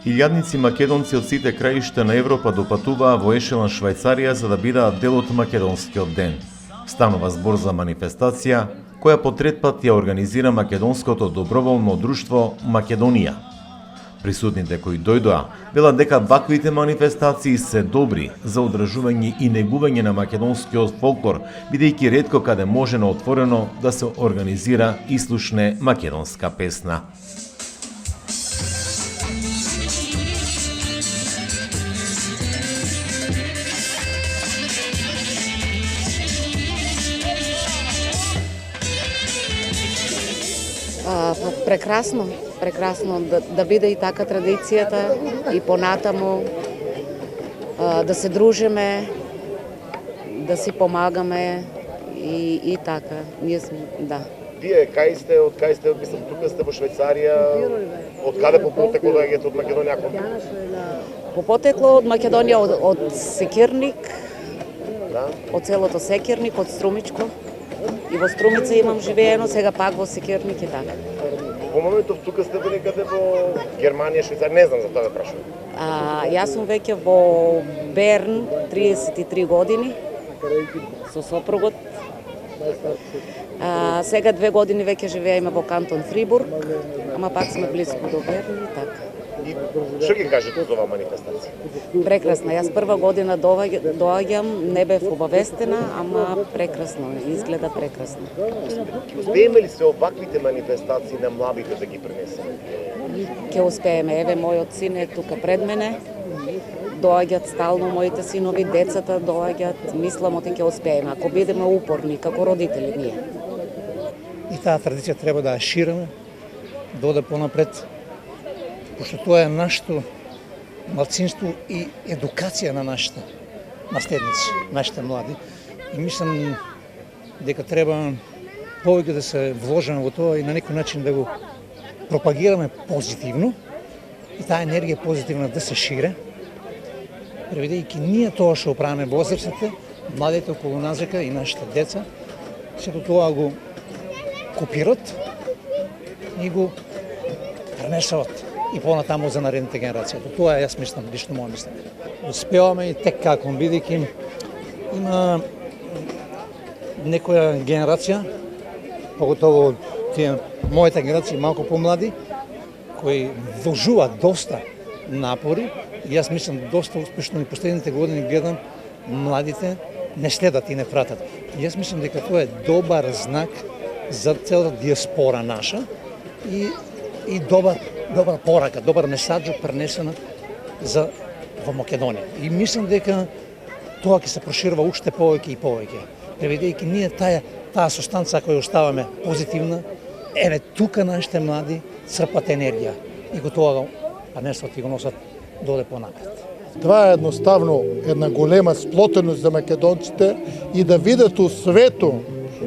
Илјадници македонци од сите краишта на Европа допатуваа во Ешелон, Швајцарија, за да бидат дел од Македонскиот ден. Станува збор за манифестација која по трет пат ја организира Македонското доброволно друштво Македонија. Присутните кои дојдоа велат дека ваквите манифестации се добри за одржување и негување на македонскиот фолклор, бидејќи ретко каде може на отворено да се организира и слушне македонска песна. Прекрасно да биде и така традицијата и понатаму да се дружиме, да си помагаме и така. Ние сме, да. Тие кај сте, мислам, тука сте во Швајцарија, од каде по потекло доаѓате од Македонија? По потекло од Македонија, од Секирник, да? Од селото Секирник, од Струмичко. И во Струмица имам живеено, сега пак во Секирник и така. Во моментов тука сте некаде во Германија, Швајцарија, не знам за тоа да прашувам. Јас сум веќе во Берн 33 години со сопругот. Сега 2 години веќе живееме во кантон Фрибург, ама пак сме близко до Берн и така. И што ги кажете за оваа манифестација? Прекрасна. Јас прва година доаѓам, не бев обавестена, ама прекрасно, изгледа прекрасно. Успееме ли се оваквите манифестации на младите да ги пренесеме? Ќе успееме. Еве, мојот син е тука пред мене. Доаѓаат стално моите синови, децата доаѓаат. Мислам дека ќе успееме, ако бидеме упорни како родители ние. И таа традиција треба да ја шириме, да оде понапред, пошто тоа е нашето малцинство и едукација на нашите наследници, нашите млади. И мислам дека треба повеќе да се вложиме во тоа и на некој начин да го пропагираме позитивно и таа енергија позитивна да се шире, преведејќи ние тоа што правиме возрастните, младите околу нас и нашите деца, сето тоа го копират и го пренесуваат и понатаму за наредните генерации. Тоа јас мислам, лично моја мислење. Успеваме и тек како, бидејќи има некоја генерација, поготово тие мојата генерација малку помлади, кои вложуваат доста напори и јас мислам доста успешно и последните години гледам младите не следат и не пратат. Јас мислам дека тоа е добар знак за целата диаспора наша и добар порака, добар месаџ пренесена за во Македонија. И мислам дека тоа ќе се проширува уште повеќе и повеќе. Преведејќи ние таа состанца која оставаме позитивна, еве тука нашите млади црпат енергија и го тоа пренесат и го носат доле понапред. Това е едноставно една голема сплотеност за македонците и да видат у свето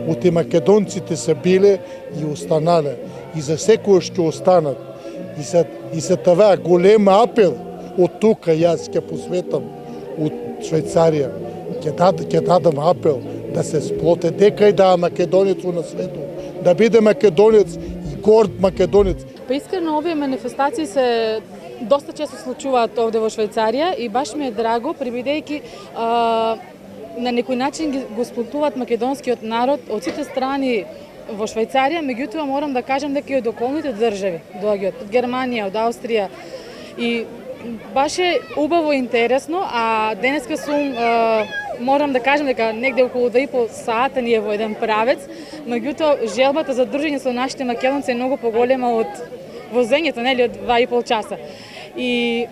оти македонците се биле и останале и за секој што останат. И се това голем апел од тука јас ќе посветам од Швајцарија. Ќе дадам апел да се сплоте дека и да македонец на светот, да биде македонец и горд македонец. Па искрено овие манифестации се доста често случуваат овде во Швајцарија и баш ми е драго, прибидејќи на некој начин го сплотуваат македонскиот народ од сите страни во Швајцарија, меѓутоа морам да кажам дека и од околните држави доаѓаат, од Германија, од Австрија и баш е убаво и интересно, а денеска сум морам да кажам дека негде околу 2,5 сата ние во еден правец, меѓутоа желбата за дружење со нашите македонци е многу поголема од возењето, нели, од 2,5 часа. И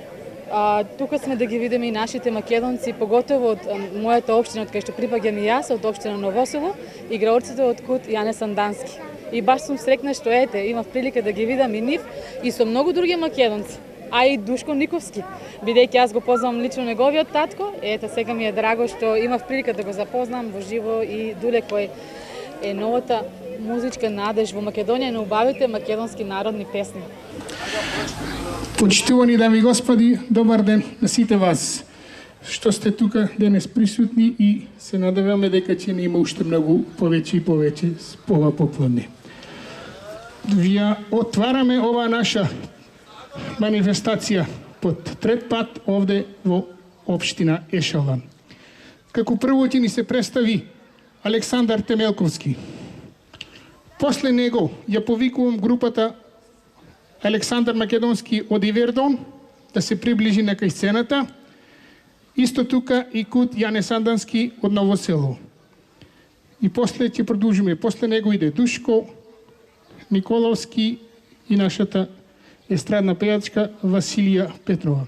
тука сме да ги видиме и нашите македонци, поготово од мојата општина, од кај што припаѓам и јас, од општина Новосело, и играорците од Кут Јане Сандански. И баш сум срекна што имав прилика да ги видам и нив и со многу други македонци, а и Душко Никовски, бидејќи јас го познавам лично неговиот татко, сега ми е драго што имав прилика да го запознам во живо и Дуле кој е новата музичка надеж во Македонија на убавите македонски народни песни. Почитувани дами и господи, добар ден на сите вас што сте тука денес присутни и се надеваме дека ќе не има уште многу повеќе и повеќе ова поплодне. Ја отвараме ова наша манифестација под трет пат овде во општина Ешалан. Како прво ќе ни се представи Александар Темелковски. После него ја повикувам групата Александар Македонски од Ивердон да се приближи на кај сцената. Исто тука и Кут Јане Сандански од Ново село. И после ќе продолжиме. После него иде Душко Николовски и нашата естрадна пејачка Василија Петрова.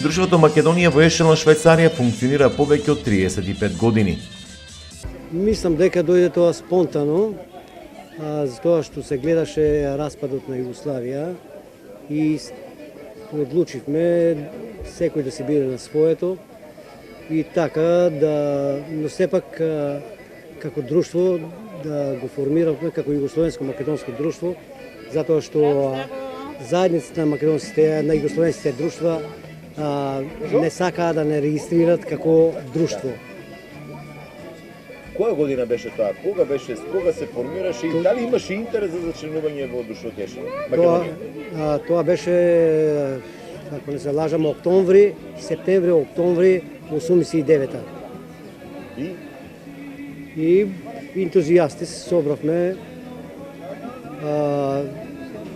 Друштвото Македонија во Ешелон, Швајцарија функционира повеќе од 35 години. Мислам дека дојде тоа спонтано, затоа што се гледаше распадот на Југославија и одлучивме секој да се биде на своето и така да, но сепак како друштво да го формиравме како југословенско-македонско друштво, затоа што заедницата на македонските, на југословенските друштва не сакаа да не регистрират како друштво. Која година беше тоа? Кога се формираше и дали имаше интерес за членување во друштвото Ешелон? Тоа беше, ако не се лажам, септември, 89-та. И ентузијасти се собравме.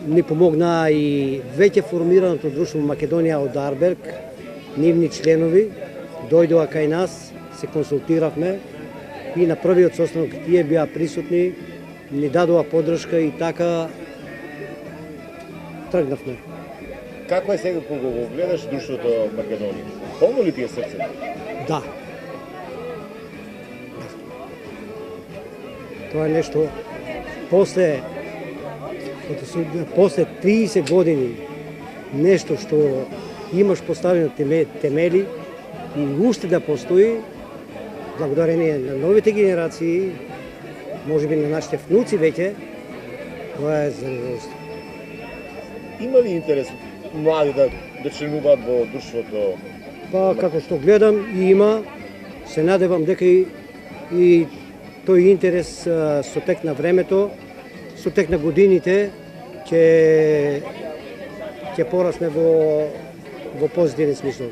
Ни помогна и веќе формираното друштво Македонија од Арберг, нивни членови, дојдоа кај нас, се консултиравме и на првиот состанок тие беа присутни, ни дадоа поддршка и така тргнавме. Како е сега кога го гледаш друштвото Македонија? Полно ли ти е срцето? Да. Тоа е нешто после 30 години, нешто што имаш поставено темели и уште да постои, благодарение на новите генерации, можеби на нашите внуци веќе, тоа е задоволство. Има ли интерес млади да членуваат во друштвото? Па, како што гледам, има, се надевам дека и тој интерес со тек на времето, со тек на годините, ќе порасне во позитивен смисол.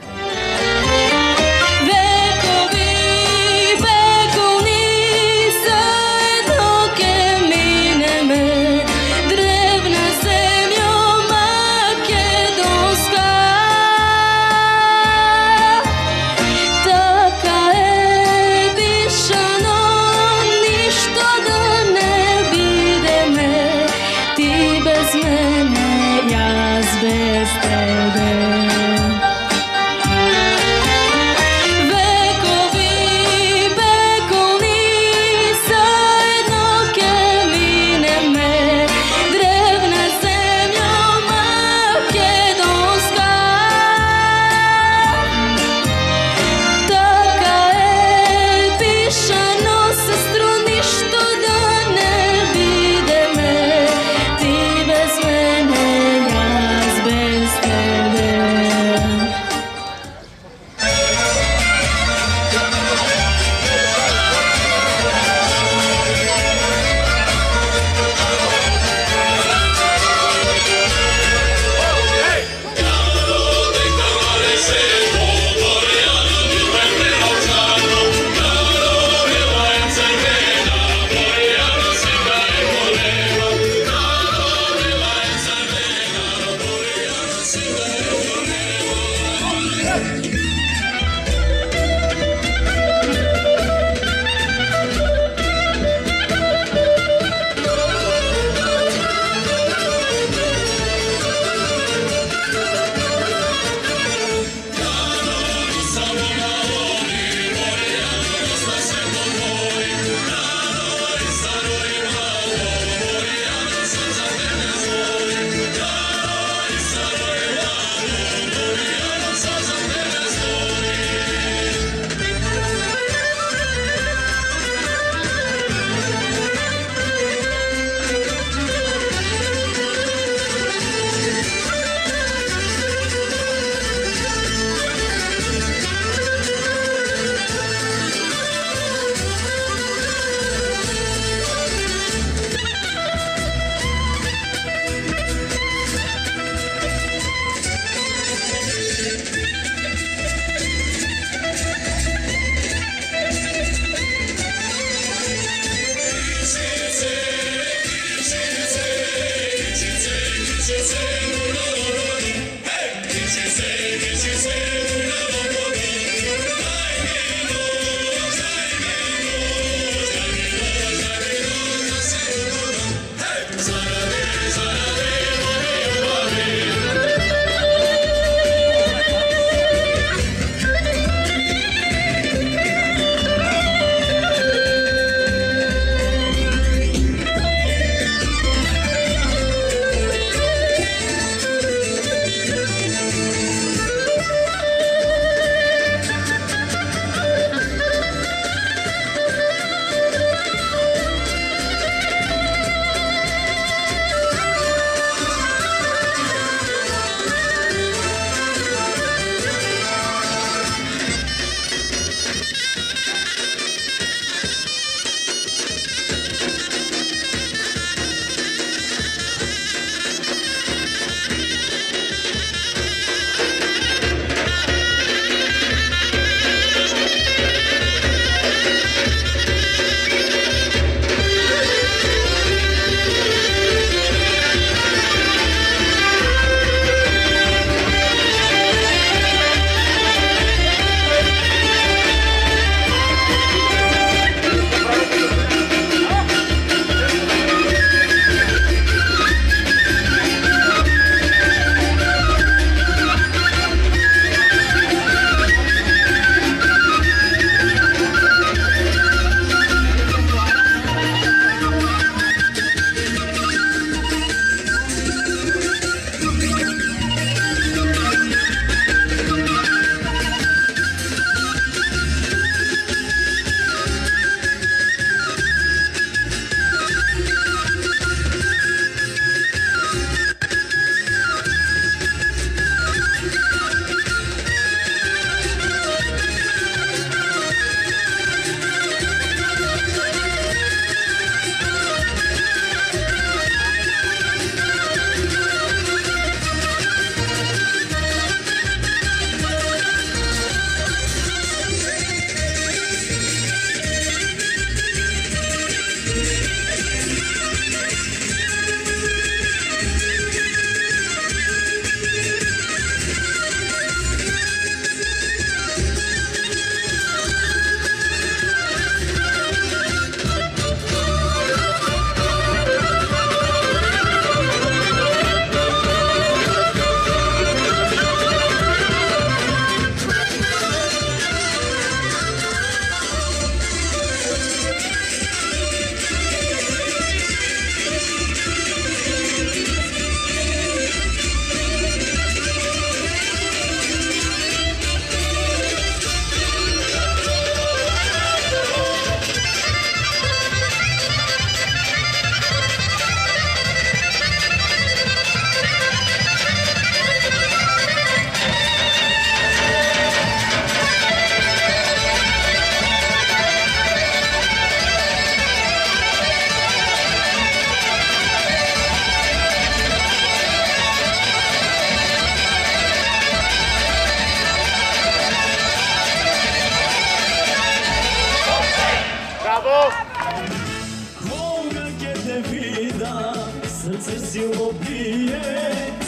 Кога ќе те вида, срце силно бие,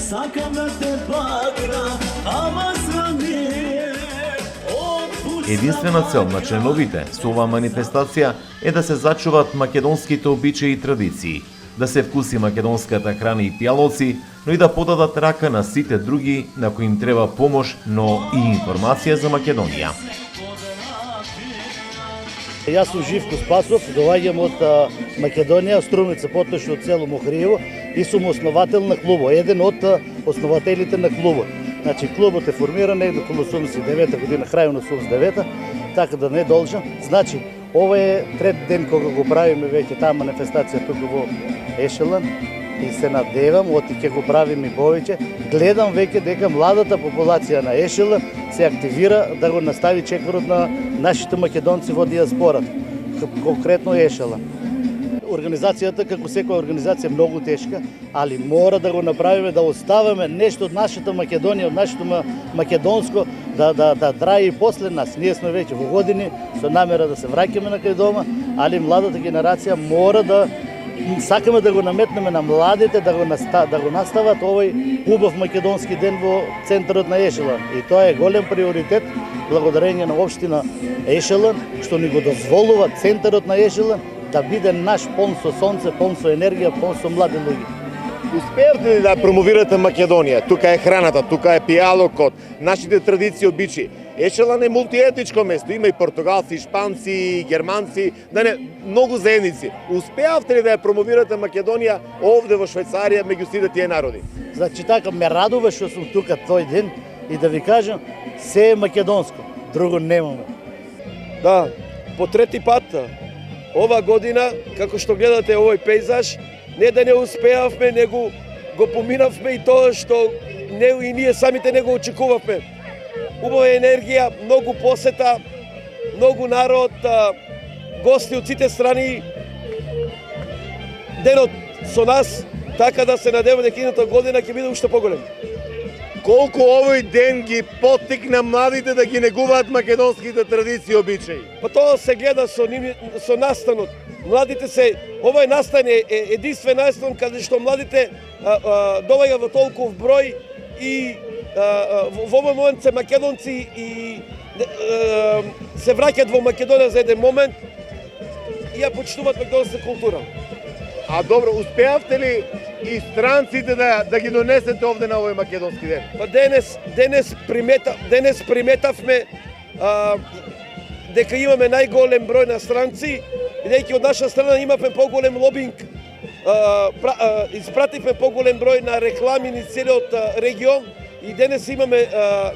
сакам да те багра, ама срамие. Единствена цел на членовите со оваа манифестација е да се зачуваат македонските обичаи и традиции, да се вкуси македонската храна и пијалоци, но и да подадат рака на сите други на кои им треба помош, но и информација за Македонија. Јас сум Живко Спасов, доаѓам од Македонија, Струмица, поточно од село Мохриево и сум основател на клубот, еден од основателите на клубот. Значи, клубот е формиран некаде околу 89 година, крај на 89, така да не должам. Значи, ова е трет ден кога го правиме веќе таа манифестација тука во Ешелан и се надевам, оти ќе го правиме и повеќе. Гледам веќе дека младата популација на Ешелан се активира да го настави чекорот на нашите македонци во диаспората, конкретно Ешелан. Организацијата, како секоја организација, е многу тешка, али мора да го направиме, да оставаме нешто од нашата Македонија, од нашето македонско, да трае и после нас. Ние сме веќе во години со намера да се враќаме на кај дома, али младата генерација мора да сакаме да го наметнеме на младите, да го настават овој убав македонски ден во центарот на Ешелан. И тоа е голем приоритет, благодарение на општина Ешелан, што ни го дозволува центарот на Ешелан да биде наш полн со сонце, полн со енергија, полн со млади луѓе. Успеавте ли да промовирате Македонија? Тука е храната, тука е пијалокот, нашите традиции, обичаи. Ешелан е мултиетничко место, има и португалци, и шпанци, и германци, многу заедници. Успеавте ли да ја промовирате Македонија овде во Швајцарија меѓу сите тие народи? Значи така ме радува што сум тука тој ден и да ви кажам, се е македонско, друго немаме. Да, по трети пат ова година, како што гледате овој пейзаж, не да не успеавме, него го поминавме и тоа што и ние самите не го очекувавме. Убава енергија, многу посета, многу народ, гости од сите страни, денот со нас, така да се надеваме дека идната година ќе биде уште поголем. Колку овој ден ги поттикна младите да ги негуваат македонските традиции и обичаи? Па тоа се гледа со настанот. Младите овој настан е единствен настан каде што младите доаѓа во толков број и во овој момент се македонци и се враќаат во Македонија за еден момент и ја почитуваат македонската култура. А добро, успеавте ли и странците да ги донесете овде на овој македонски ден? Па денес приметавме дека имаме најголем број на странци, бидејќи од наша страна имавме поголем лобинг, испративме поголем број на реклами низ целиот регион и денес имаме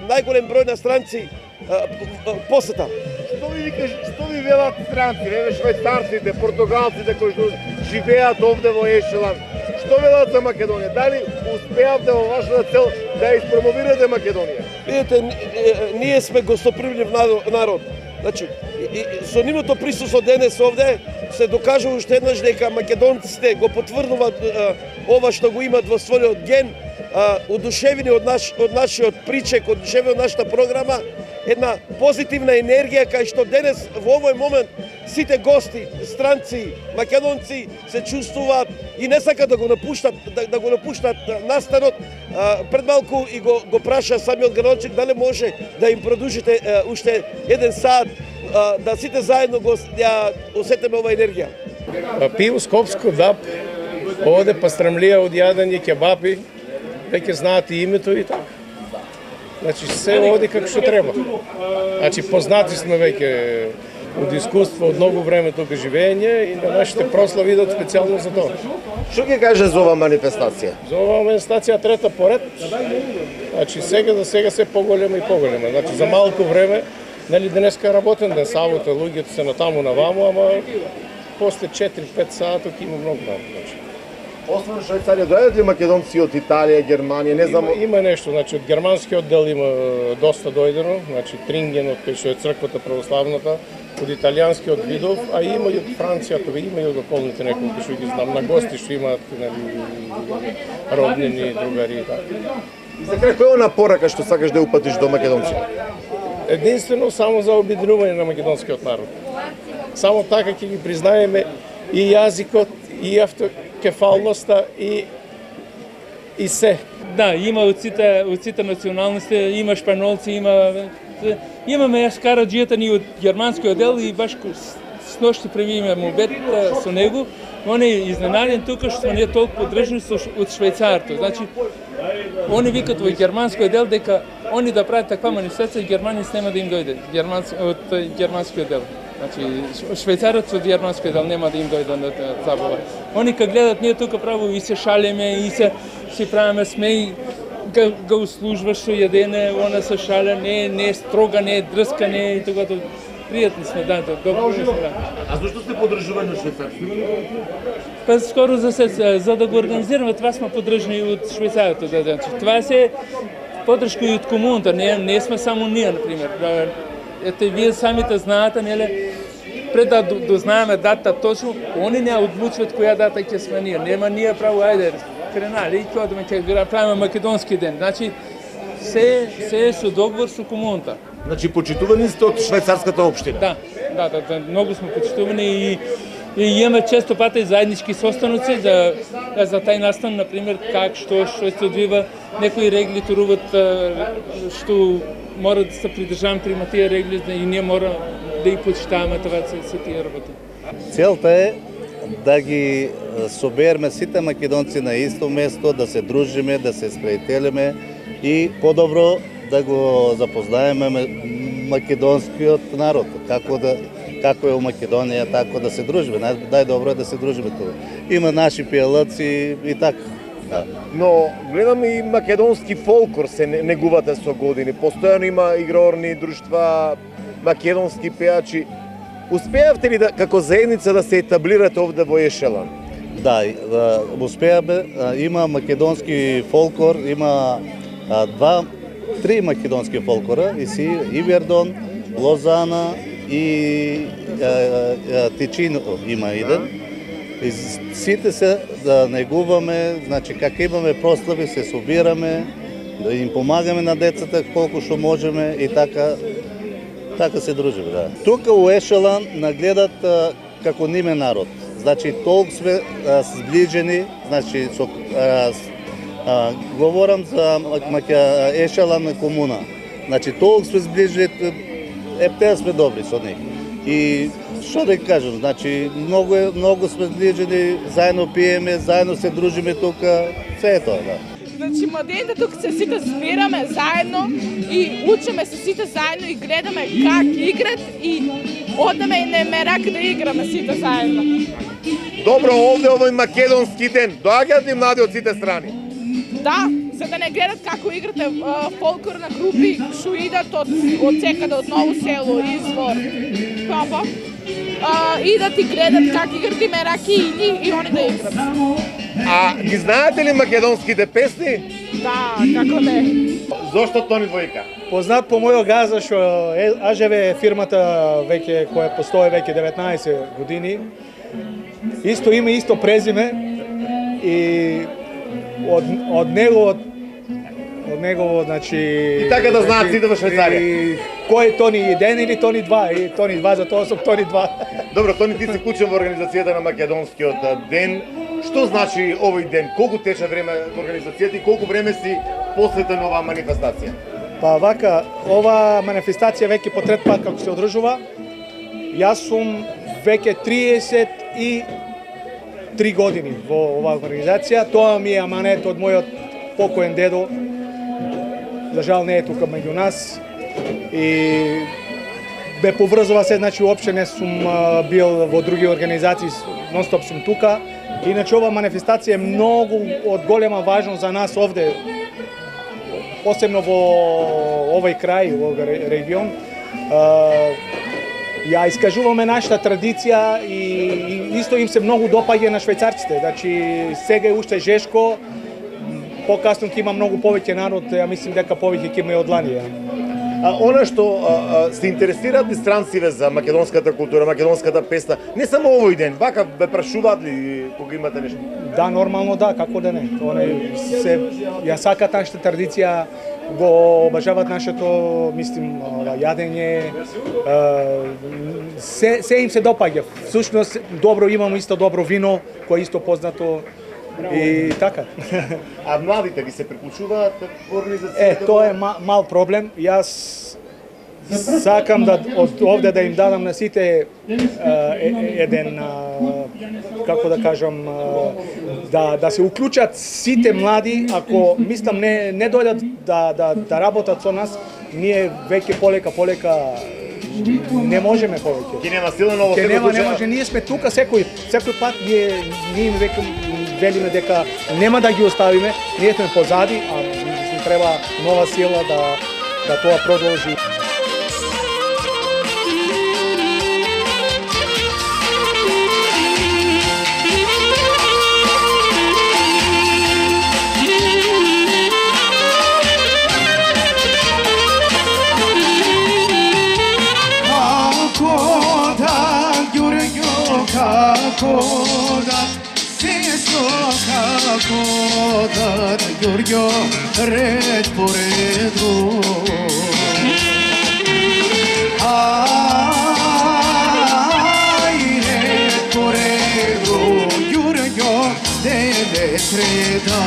најголем број на странци посета. Што ви велат странци, швајцарците, португалците кои што живеат овде во Ешелан? Што велат за Македонија? Дали успеавте во вашата цел да ја испромовирате Македонија? Видите, ние сме гостопримлив народ. Значи, со нивното присуство денес овде се докажува уште еднаш дека македонците го потврдуваат ова што го имаат во својот ген, одушевени од нашиот причек, одушевени од нашата програма, една позитивна енергија кај што денес во овој момент сите гости, странци, македонци се чувствуваат и не сакаат да го напуштат настанот. Пред малку и го праша самиот градоначелник дали може да им продолжите уште еден сат да сите заедно ја осетиме оваа енергија. Пиво Скопско, да, овде пастрамлија од јадење кебапи, веќе знаат и името и така. Значи се оди како што треба. Значи познати сме веќе од искуство, од многу време тука живење и на нашите прослави идат специјално за тоа. Што ќе каже за оваа манифестација? За оваа манифестација трета поред. Значи сега се поголема и поголема. Значи за малку време, нели денеска е работен ден, сабота луѓето се натаму наваму, ама после 4-5 сати има многу работа. Освен Швајцарија, доаѓаат ли македонци од Италија, Германија, не знам? Има нешто, значи од германскиот дел има доста дојдено, значи Тринген од кој што е црквата православната, од италијанскиот Видов, а има и од Франција, има и од околните неколку што ги знам, на гости што имаат роднини, другари и така. И за крај, која е она порака што сакаш да упатиш до македонците? единствено само за обединување на македонскиот народ. Само така ќе ги признаеме и јазикот, и автокефалноста, и се. Да, има од сите националности, има шпанолци, имаме скараджијата ни од германскиот дел и баш сношти превиме мобет со него. Он е изненаден тука што не е толку поддржани од швајцарто. Значи, они викат во германскиот дел дека они да прават таква манифестација, германец нема да им дојде од германскиот дел. Значи, швајцарец од германскиот дел нема да им дојде на забава. Они кога гледат ние тука право и се шалеме и се правиме смеј, го услужваш со јадене, она се шаля, не е строга, не е дрска, не е тогато пријатни сме, да, добро сме. А зашто сте поддржувани од швајцарци? Па скоро за да го организираме, това сме поддржани од швајцарците, да, значи. Това се поддршка и од комуната, не сме само ние, например. Ете, вие самите знаете, нели, пред да дознаеме дата точно, они не одлучват која дата ќе сме ние. Нема ние право, ајде, кренали, и тоа да ќе правиме македонски ден. Значи, се е со договор со комуната. Значи, почитувани сте од швајцарската општина? Да, многу сме почитувани и имаме често пати заеднички состаноци за тај настан, например, как, што се одвива, некои регли туруват, што мора да се придржаваме при тие регли и ние мора да ги почитаваме това се тие работи. Целта е да ги собереме сите македонци на исто место, да се дружиме, да се спријателиме и подобро да го запознаеме македонскиот народ, како е у Македонија, тако да се дружиме. Најдобро е да се дружиме тоа. Има наши пијалаци и така. Да. Но гледам и македонски фолклор се негувате со години. Постојано има игрорни друштва, македонски пејачи. Успеавте ли како заедница да се етаблирате овде во Ешелан? Да, успеаме. Има македонски фолклор, има три македонски фолклора, Ивердон, Лозана и Тичино има еден. И сите се да негуваме, значи како имаме прослави, се собираме, да им помагаме на децата колку што можеме и така се дружиме. Да. Тука у Ешелан нагледат како ниме народ. Значи толку сме сближени, значи говорам за Ешелан комуна. Значи толку сме сближени, те сме добри со нив. И што да кажам, значи многу сме сближени, заедно пиеме, заедно се дружиме тука, се е тоа, да. Значи младените тука се сите збираме заедно и учиме се сите заедно и гледаме как играт и одеме и не мерак да играме сите заедно. Добро, овде овој македонски ден, доаѓаат ли млади од сите страни? Да, за да не гледат како играте фолклорна групи, што идат од секаде, од Ново село, Извор, Копа, идат и гледат как играте мераки и они да играт. А ги знаете ли македонските песни? Да, како не. Зошто Тони Двојка? Познат по мојот газа што АЖВ фирмата веќе која постои веќе 19 години. Исто име, исто презиме и од негово, значи... И така да знаат сите во Швајцарија. Кој е Тони 1 или Тони 2? И Тони 2, за тоа сум Тони 2. Добро, Тони, ти си клучен во организацијата на Македонскиот ден. Што значи овој ден? Колку тече време во организацијата и колку време си посветен оваа манифестација? Па вака, ова манифестација веќе по трет пат како се одржува. Јас сум веќе 33 години во оваа организација. Тоа ми е аманет од мојот покоен дедо. За жал не е тука меѓу нас. И бе поврзува се, значи уопште не сум бил во други организации, нон-стоп сум тука. Иначе ова манифестација е многу од голема важност за нас овде, посебно во овој крај, во овој регион. Ја искажуваме нашата традиција и исто им се многу допаѓа на швајцарците. Значи сега е уште жешко, покасно ќе има многу повеќе народ, ја мислим дека повеќе ќе има и од лани. Она што се интересираат и странциве за македонската култура, македонската песна, не само овој ден, вака бе прашуваат ли кога имате нешто? Да, нормално да, како да не. Ја сакаат нашата традиција, го обажаваат нашето, мислим, јадење, се им се допаѓа. Всушност, добро имамо исто добро вино, кое исто познато и така. А младите ви се приклучуваат во организацијата? Тоа е мал проблем. Јас сакам да од овде да им дадам на сите еден, како да кажам, да се уклучат сите млади, ако мислам не дојдат да работат со нас, ние веќе полека не можеме повеќе. Ке нема сила ново. Ке нема, не може, ние сме тука секој пат, ние им веќе велиме дека нема да ги оставиме, ние сме позади, а треба нова сила да тоа продолжи. Kako da seso, kako da Giorgio red po redu. Aj, red po redu, Giorgio deve treda.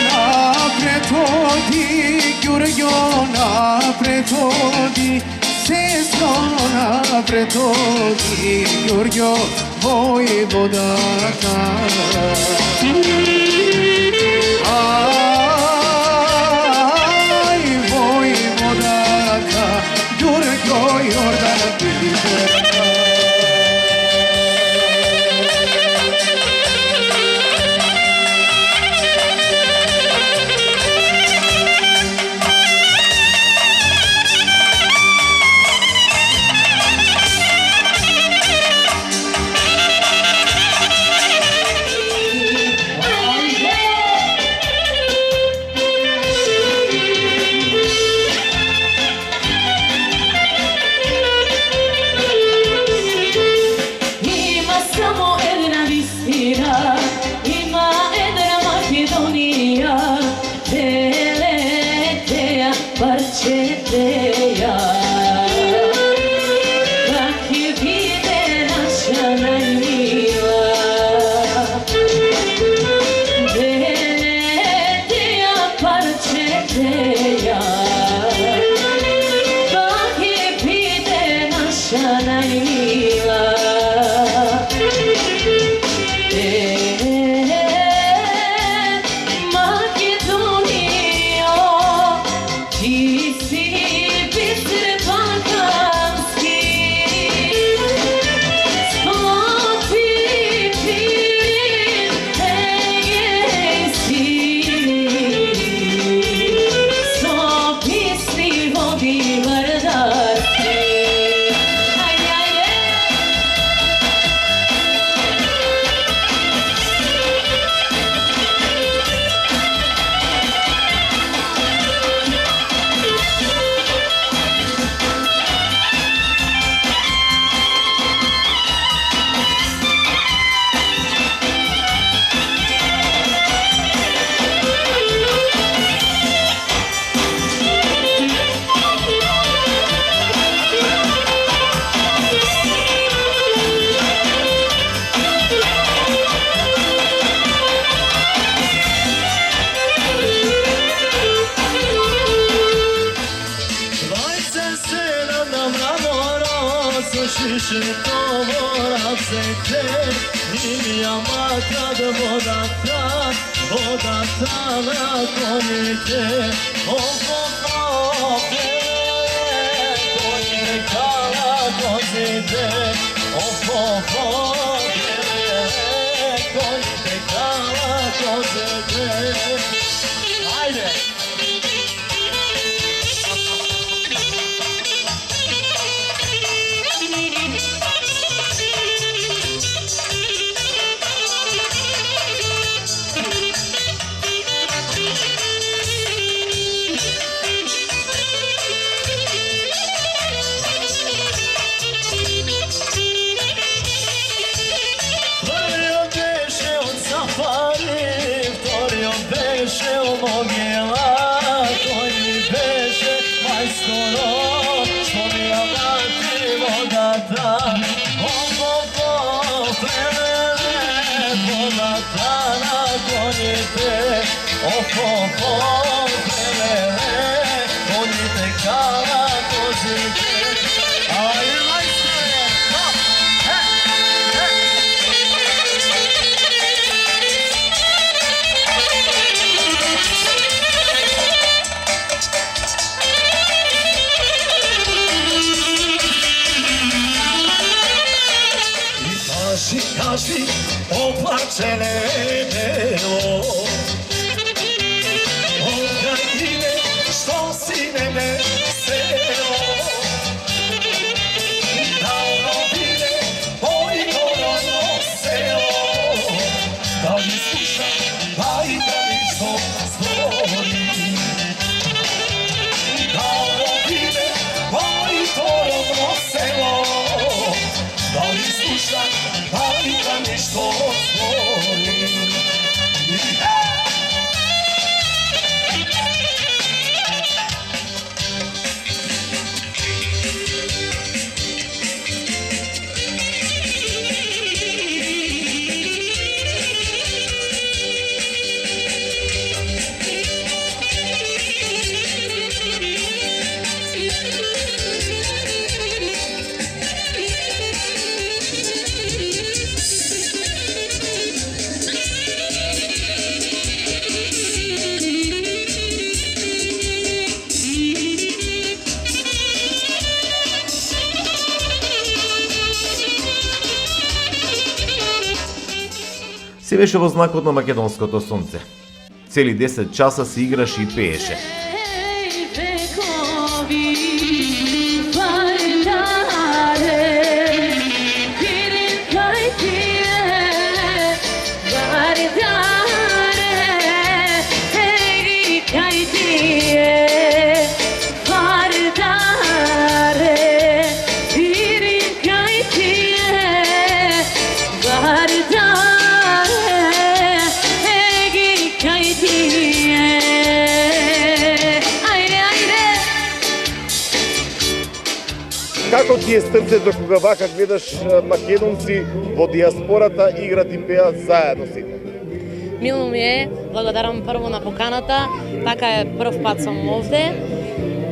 Napred odi, Giorgio, napred odi, sesto napred odi, Giorgio, vojvodaka. Aj, vojvodaka, Giorgio, Jordan Pilberka. очи оплачене бело. О крајине, што си не весело, давно биде моето родно село, да ми слуша, а и да ми што збори. Давно биде моето родно село, да ми слуша, а и да ми што збори. Се беше во знакот на македонското сонце. Цели 10 часа се играше и пееше. Како ти е срцето кога вака гледаш македонци во диаспората играт и пеат заедно сите? Милно ми е, благодарам прво на поканата, така е прв пат сум овде.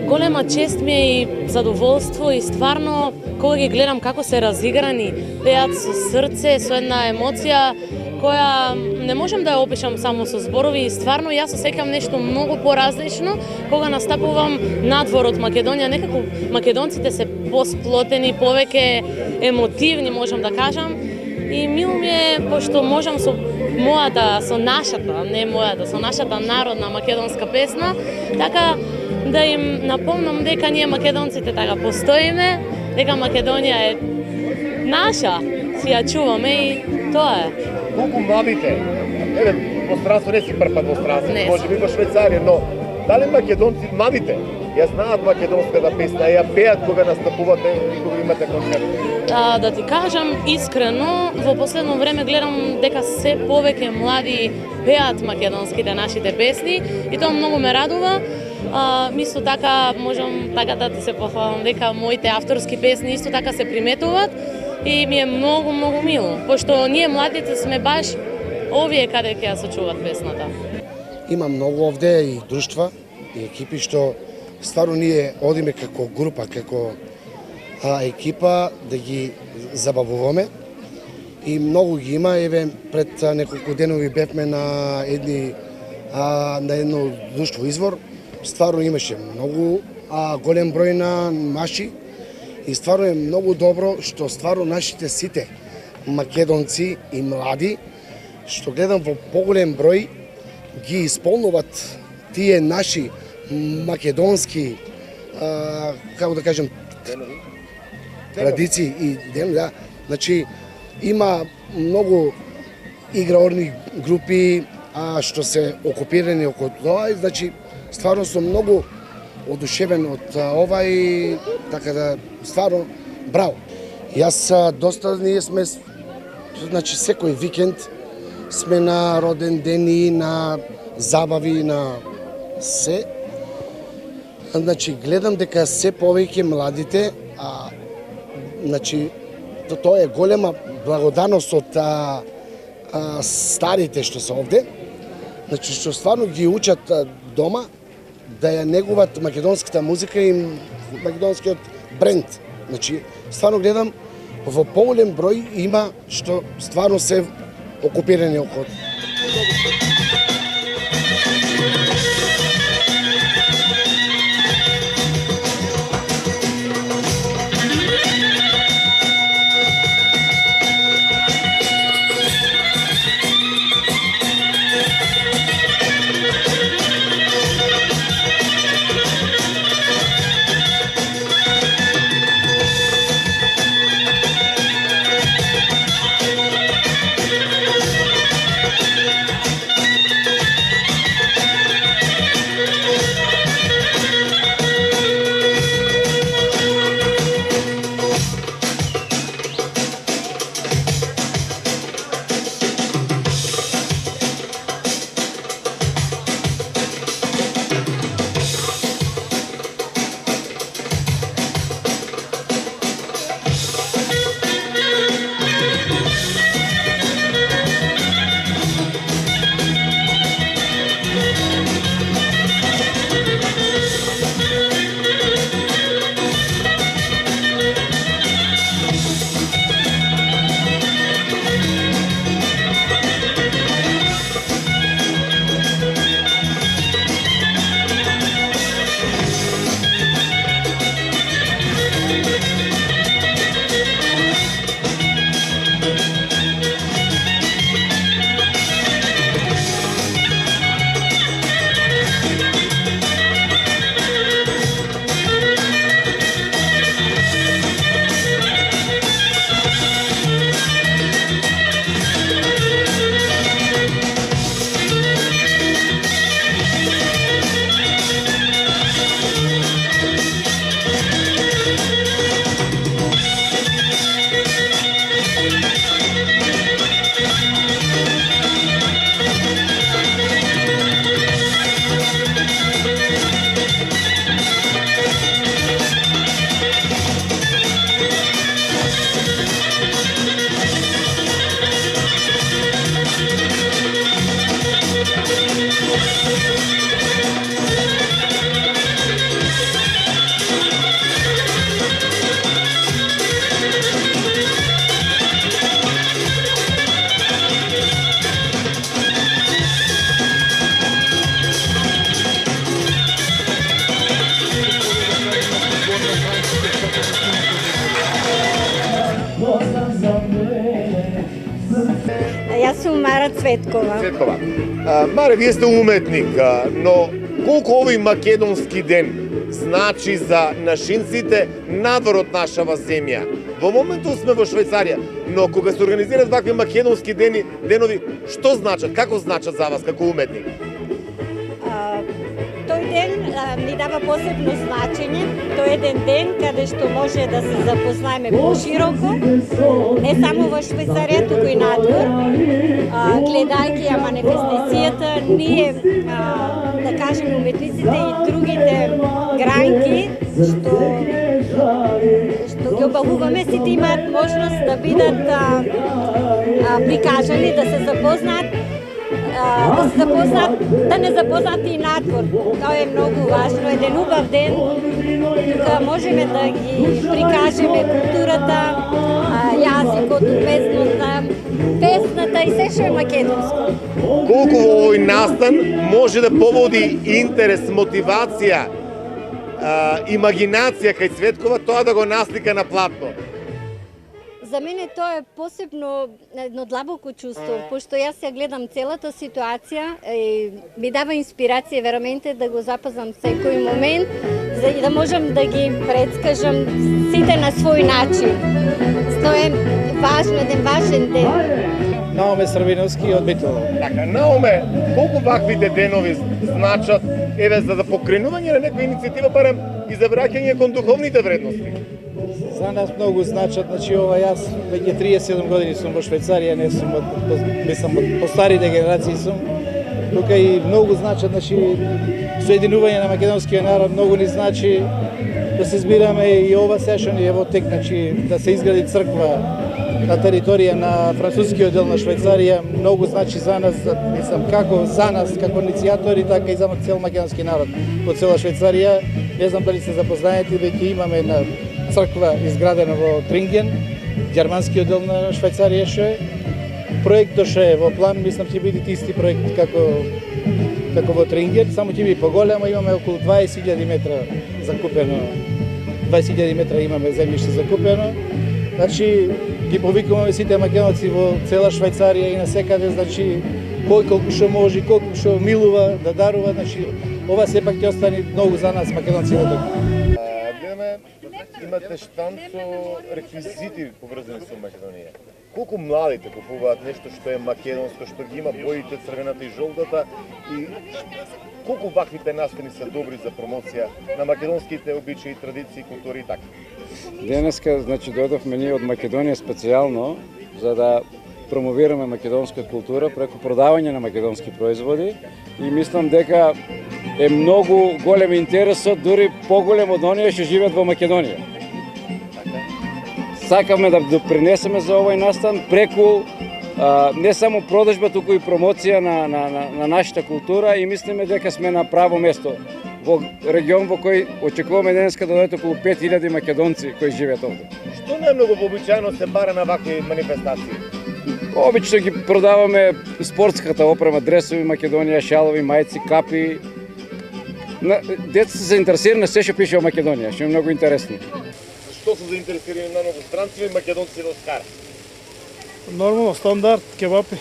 Голема чест ми е и задоволство и стварно кога ги гледам како се разиграни, пеат со срце, со една емоција која не можам да ја опишам само со зборови и стварно јас осеќам нешто многу поразлично кога настапувам надвор од Македонија. Некако македонците се посплотени, повеќе емотивни, можам да кажам. И мило ми е, пошто можам со мојата, со нашата, не мојата, со нашата народна македонска песна, така да им напомнам дека ние македонците така постоиме, дека Македонија е наша, си ја чуваме и тоа е. Колку младите, во странство не си прв пат во странство, може би во Швајцарија, но дали македонци, младите, ја знаат македонската песна, ја пеат кога настапувате и кога имате концерт? Да ти кажам искрено, во последно време гледам дека се повеќе млади пеат македонските нашите песни и тоа многу ме радува. Исто така можам така да ти се похвалам дека моите авторски песни исто така се приметуваат и ми е многу мило, пошто ние младите сме баш овие каде ќе ја сочуват песната. Има многу овде и друштва и екипи што стварно ние одиме како група, како екипа да ги забавуваме и многу ги има. Еве пред неколку денови бевме на едно друштво Извор. Стварно имаше многу голем број на маши и стварно е многу добро што стварно нашите сите македонци и млади што гледам во поголем број ги исполнуваат тие наши македонски како да кажем традиции и ден, да. Значи има многу играорни групи што се окупирани околу тоа и значи стварно сум многу одушевен од ова и така да стварно браво. Јас доста ние сме значи секој викенд сме на роден ден и на забави на се. Значи гледам дека се повеќе младите значи тоа е голема благодарност од старите што се овде. Значи што стварно ги учат дома да ја негуваат македонската музика и македонскиот бренд. Значи, стварно гледам во поголем број има што стварно се окупирани околу. Јас сум Мара Цветкова. Цветкова. Маре, вие сте уметник, но колку овој македонски ден значи за нашинците надвор од нашава земја? Во моментот сме во Швајцарија, но кога се организираат вакви македонски денови, што значат? Како значат за вас како уметник? Тој ден ни дава посебно значење. Тој е еден ден каде што може да се запознаеме пошироко, не само во Швајцарија, туку и надвор. Гледајќи ја манифестацијата, ние, да кажем, уметниците и другите гранки што ги обавуваме, сите имаат можност да бидат прикажани, да се запознаат, да не запознаат и надвор. Тоа е многу важно, еден убав ден, тука можеме да ги прикажеме културата, јазикот, песната и се што е македонско. Колку во овој настан може да поводи интерес, мотивација, имагинација кај Цветкова, тоа да го наслика на платно? За мене тоа е посебно едно длабоко чувство, пошто јас ја гледам целата ситуација и ми дава инспирација, вероменте, да го запазвам секој момент, за да можам да ги предскажам сите на свој начин. Тоа е важно, еден важен ден. Наоме Срвиновски од Битола. Така, Наоме, колку ваквите денови значат, еве, за да покренување на некоја иницијатива, барем и за враќање кон духовните вредности? За нас многу значат, значи ова јас веќе 37 години сум во Швајцарија, не сум мислам од постарите генерации сум. Тука и многу значат, значи соединување на македонскиот народ, многу ни значи да се збираме и ова сешон и ево тек, значи да се изгради црква на територија на францускиот дел на Швајцарија, многу значи за нас, мислам, како за нас, како иницијатори, така и за цел македонски народ во цела Швајцарија. Не знам дали се запознаете, веќе имаме една црква изградена во Тринген, германскиот дел на Швајцарија што е. Проектот што е во план, мислам ќе биде исти проект како во Тринген, само ќе биде поголемо, имаме околу 20.000 метра закупено. 20.000 метра имаме земјиште закупено. Значи ги повикуваме сите македонци во цела Швајцарија и на секаде, значи колку што може, колку што милува да дарува, значи ова сепак ќе остане многу за нас македонците тука. Гледаме, имате штанд со реквизити поврзани со Македонија. Колку младите купуваат нешто што е македонско, што ги има боите црвената и жолтата, и колку ваквите настани се добри за промоција на македонските обичаи, традиции, култури и така? Денеска, значи, дојдовме ние од Македонија специјално за да промовираме македонска култура преку продавање на македонски производи и мислам дека е многу голем интересот, дури поголем од оние што живеат во Македонија. Сакаме да допринесеме за овој настан преку не само продажба, туку и промоција на нашата култура и мислиме дека сме на право место во регион во кој очекуваме денеска да дојдат околу 5000 македонци кои живеат овде. Што најмногу вообичаено се бара на вакви манифестации? Обично ги продаваме спортската опрема, дресови Македонија, шалови, мајци, капи. Децата се заинтересирани се што пише во Македонија, што е многу интересно. Што се заинтересирани на многу странци и македонци во Скара? Нормално, стандард, кебапи.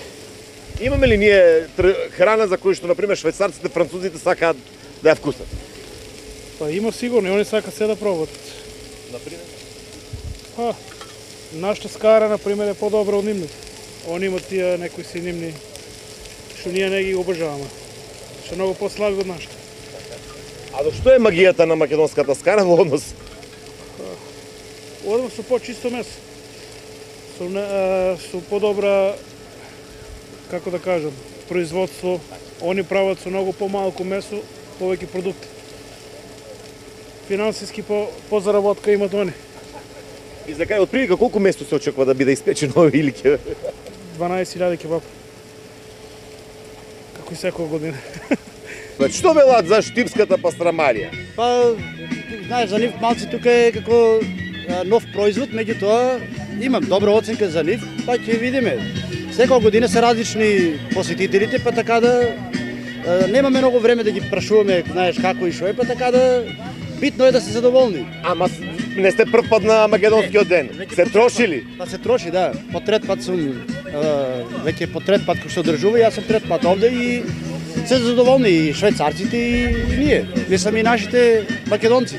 Имаме ли ние храна за која што, например, швајцарците, французите сакаат да ја вкусат? Па има сигурно, и они сакаат се да пробат. Например? Па, нашата Скара, например, е подобра од нивните. Они имат тие некои си нивни, што ние не ги обожаваме. Што многу послаби од нашите. А до што е магијата на македонската Скара во однос? Однос со по-чисто месо. Со подобра, како да кажам, производство. Они прават со многу помалку месо, повеќе продукти. Финансиски позаработка имат они. И за кај отприлика колку место се очекува да биде испечено или ќе 12.000 кебап. Како и секоја година. Што велат за штипската пастрамарија? Па, знаеш, за нив малци тука е како нов производ, меѓутоа имам добра оценка за нив, па ќе видиме. Секоја година се различни посетителите, па така да немаме многу време да ги прашуваме, знаеш како и што е, па така да битно е да се задоволни. Ама не сте прв пат на македонскиот ден. Се трошили? Па се троши, да. По трет пат сум веќе по трет пат кој што одржува, јас сум трет пат овде и се задоволни и швајцарците и ние. Мислам и нашите македонци.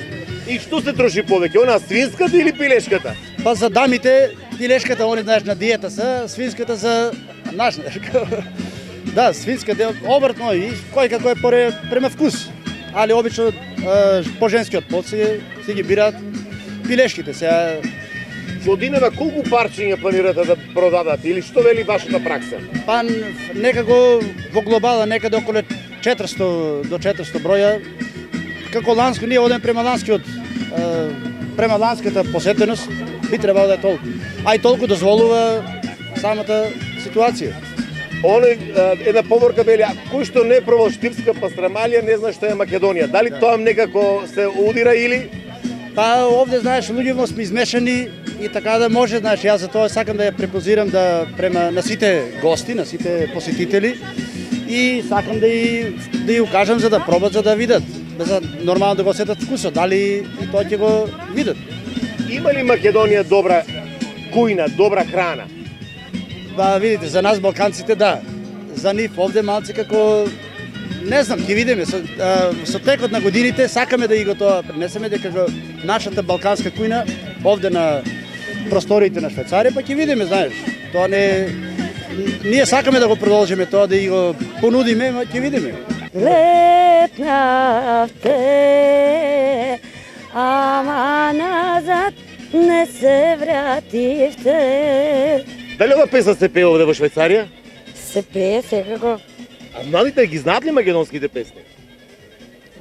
И што се троши повеќе, она свинската или пилешката? Па за дамите пилешката, они знаеш на диета се, свинската за наш. Да, свинската е обртно и кој како е према вкус. Али обично по женскиот пол си ги бираат пилешките. Сега годинава колку парчиња планирате да продадат или што вели вашата пракса? Па некако во глобала некаде околу 400 до 400 броја. Како ланско ние одеме према ланската посетеност би требало да е толку. А и толку дозволува самата ситуација. Оној една поворка вели, кој што не пробал штипска пастрамалија не знае што е Македонија. Дали тоа некако се удира или? Па овде знаеш луѓето сме измешани и така да може, знаеш, јас за тоа сакам да ја препозирам да према на сите гости, на сите посетители и сакам да ја укажам за да пробат, за да видат, за нормално да го сетат вкусот, дали и тоа ќе го видат. Има ли Македонија добра кујна, добра храна? Ба, видите, за нас балканците да. За нив овде малци како не знам, ќе видиме со текот на годините сакаме да и го тоа пренесеме дека нашата балканска кујна овде на просториите на Швајцарија, па ќе видиме, знаеш. Тоа не ние сакаме да го продолжиме тоа да и го понудиме, ма ќе видиме. Летнавте, ама назад не се вративте. Дали ова песна се пее овде во Швајцарија? Се пее секако. А младите ги знаат ли македонските песни?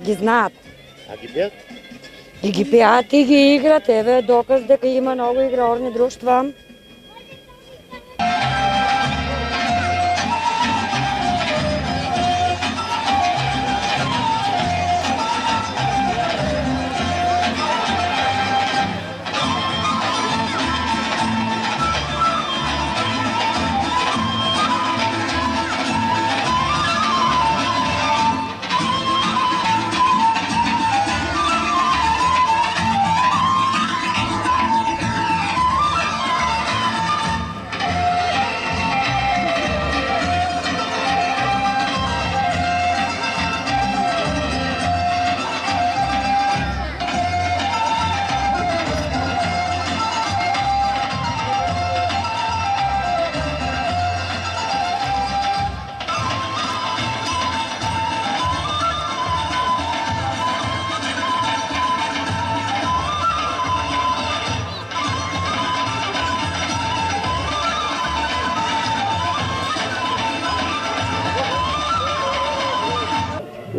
Ги знаат. А ги пеат? И ги пеат и ги играт. Еве доказ дека има многу играорни друштва.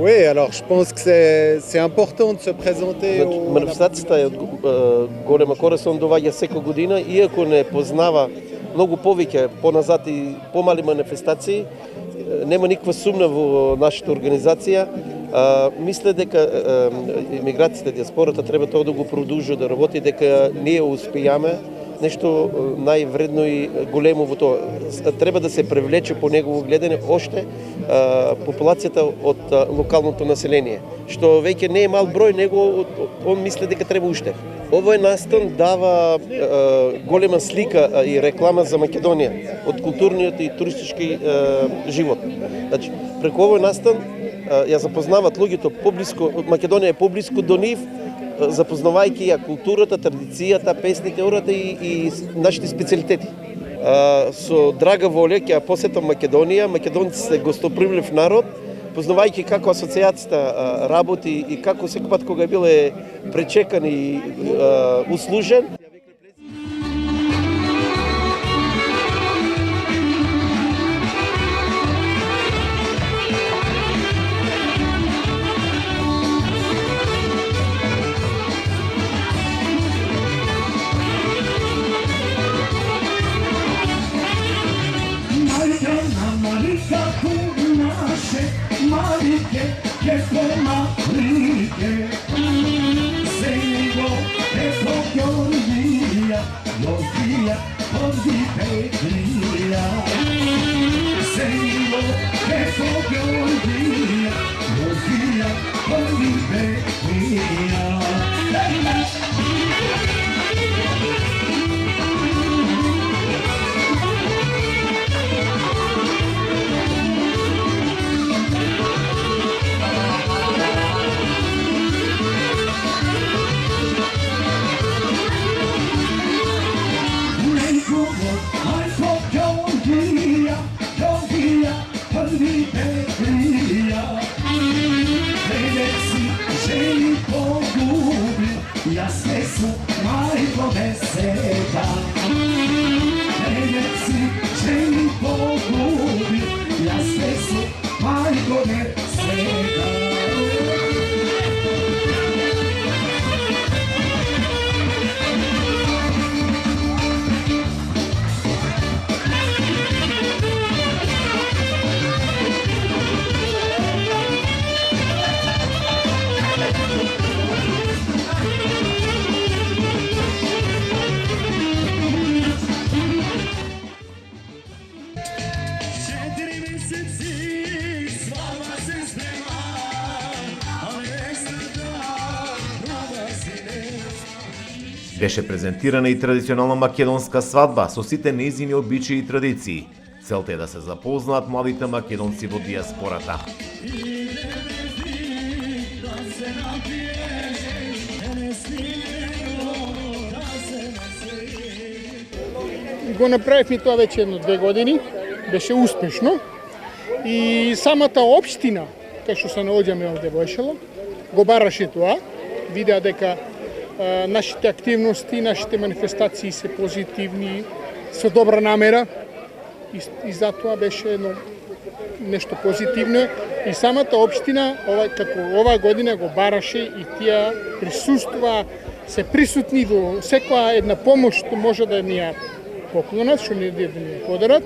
Oui, alors je pense que c'est important de se présenter. Манифестацијата е голема корист, доаѓа секоја година, иако не познава многу повеќе поназад и помали манифестации, нема никаква сумна во нашата организација. Мисля дека имиграцијата, диаспората треба тоа да го продолжи да работи, дека ние успејаме нешто највредно и големо во тоа. Треба да се привлече по негово гледање оште популацијата од локалното население, што веќе не е мал број, него он мисли дека треба уште. Овој настан дава голема слика и реклама за Македонија од културниот и туристички живот. Значи, преку овој настан ја запознават луѓето поблиску, Македонија е поблиску до нив, запознавајќи ја културата, традицијата, песните, ората и нашите специјалитети. Со драга волја ќе посетам Македонија. Македонци се гостопримлив народ, познавајќи како асоциацијата работи и како секој пат кога биле пречекан и услужен. Yeah. донесега. Менеци жени погуби, јас не сум мајко не сега. Беше презентирана и традиционална македонска свадба со сите нејзини обичаи и традиции. Целта е да се запознаат младите македонци во диаспората. Го направивме тоа веќе 1-2 години, беше успешно и самата општина, кај што се наоѓаме овде во Ешелон, го бараше тоа, видеа дека нашите активности, нашите манифестации се позитивни, со добра намера и затоа беше нешто позитивно и самата општина ова година го бараше и тие присуствува, се присутни во секоја една помош што може да ни ја поклонат, што ни да ни ја подарат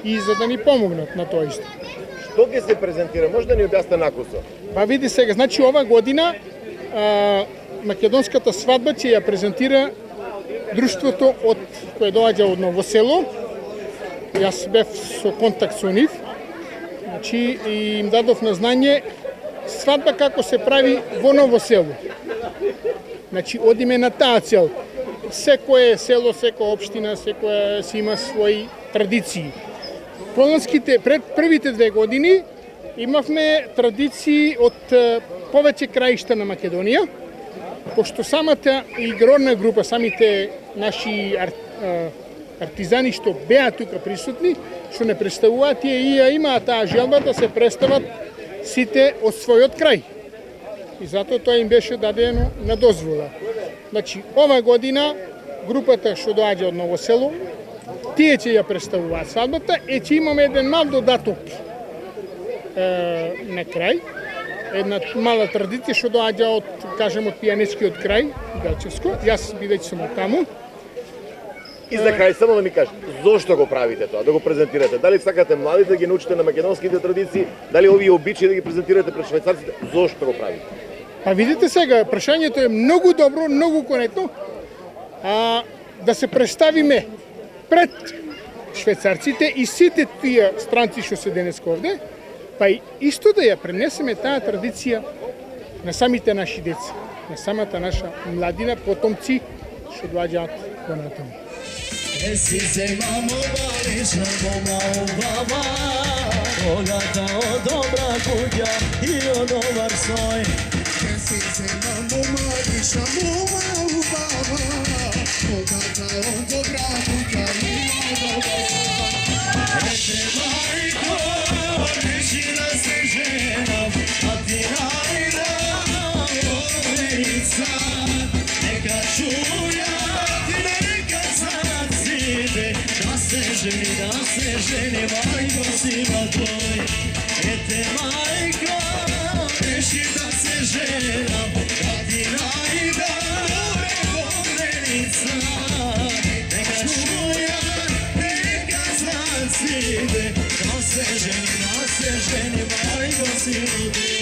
и за да ни помогнат на тоа исто. Што ќе се презентира? Може да ни објасните накусо? Па види сега, значи ова година македонската свадба ќе ја презентира друштвото кое доаѓа од Ново село. Јас бев со контакт со нив. Значи и им дадов на знање свадба како се прави во Ново село. Значи одиме на таа цел. Секое село, секоја општина, секоја си има своји традиции. Пред првите 2 години имавме традиции од повеќе краишта на Македонија, пошто самата игрорна група, самите наши артизани што беа тука присутни, што не представуваат, тие и имаат таа желба да се представат сите од својот крај. И затоа тоа им беше дадено на дозвола. Значи, ова година групата што доаѓа од Ново село, тие ќе ја представуваат свадбата и ќе имаме еден мал додаток на крај. Една мала традиција што доаѓа од, кажем, од пијанечкиот крај, Белчевско. Јас бидејќи сум од таму. И за крај само да ми кажете, зошто го правите тоа, да го презентирате? Дали сакате младите да ги научите на македонските традиции, дали овие обичаи да ги презентирате пред швајцарците? Зошто го правите? Па видите сега, прашањето е многу добро, многу коректно. Да се представиме пред швајцарците и сите тие странци што се денеска овде, па и исто да ја пренесеме таа традиција на самите наши деца, на самата наша младина, потомци што доаѓаат понатаму. Еси земамо балична мома убава, богата од добра куќа и од добар сој. Еси земамо балична мома убава, богата од добра куќа и од добар сој. Ете мајко, реши да се женам, а ти најда волница, нека чуја da se ženi, majko sina tvoj. Ete majko, reši da se ženam, da ti najda voljenica. Neka čuja, neka znanside, da se ženi, majko sina tvoj.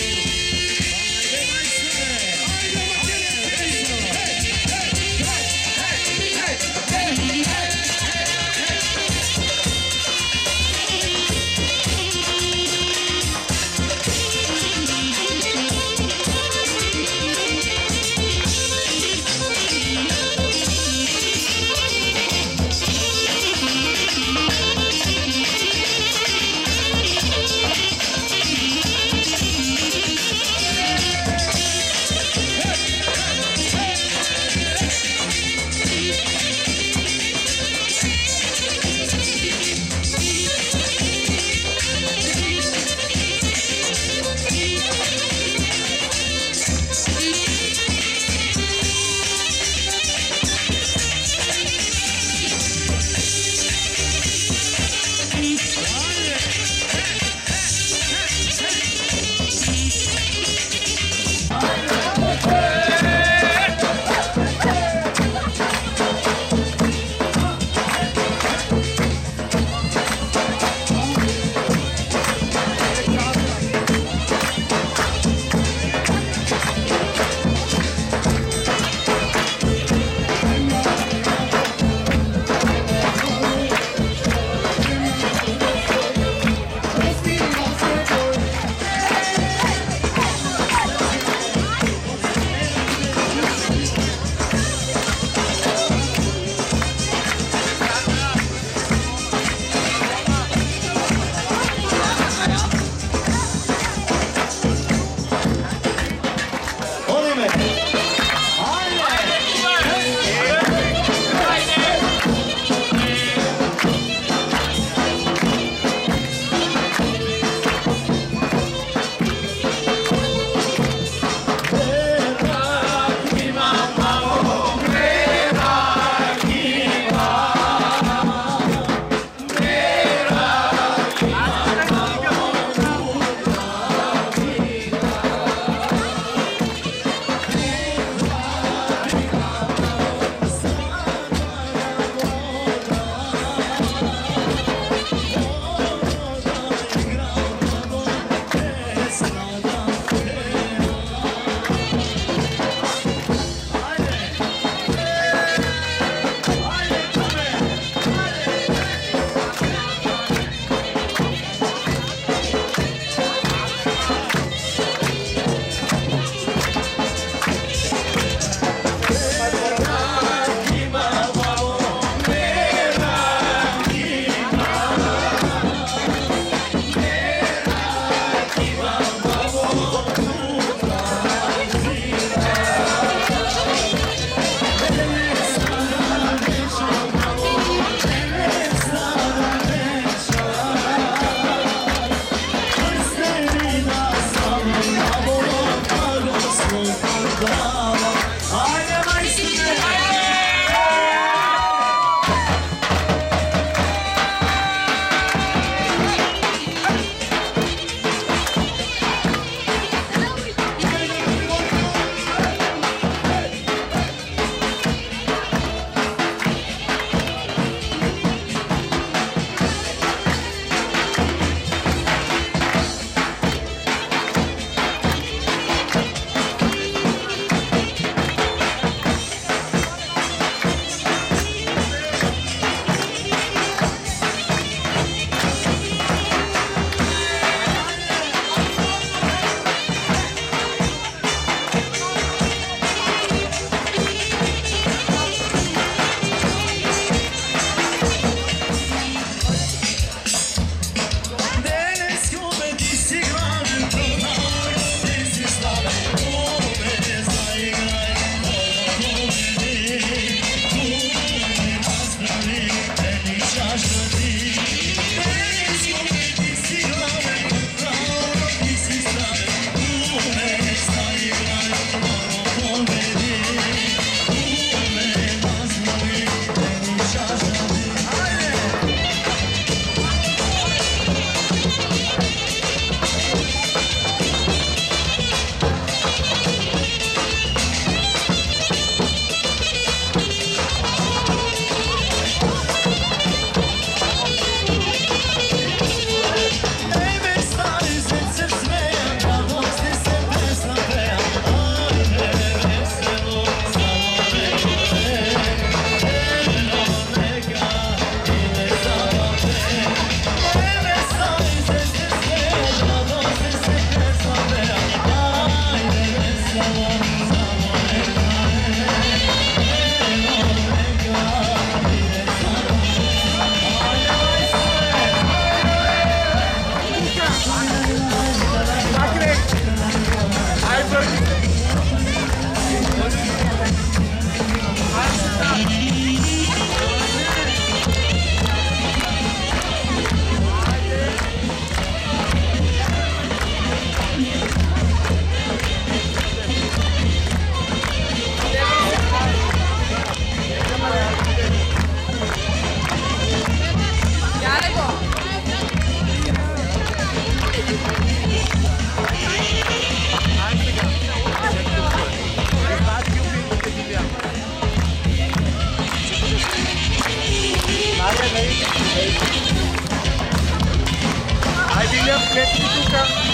Ајде Илија, клетни тука.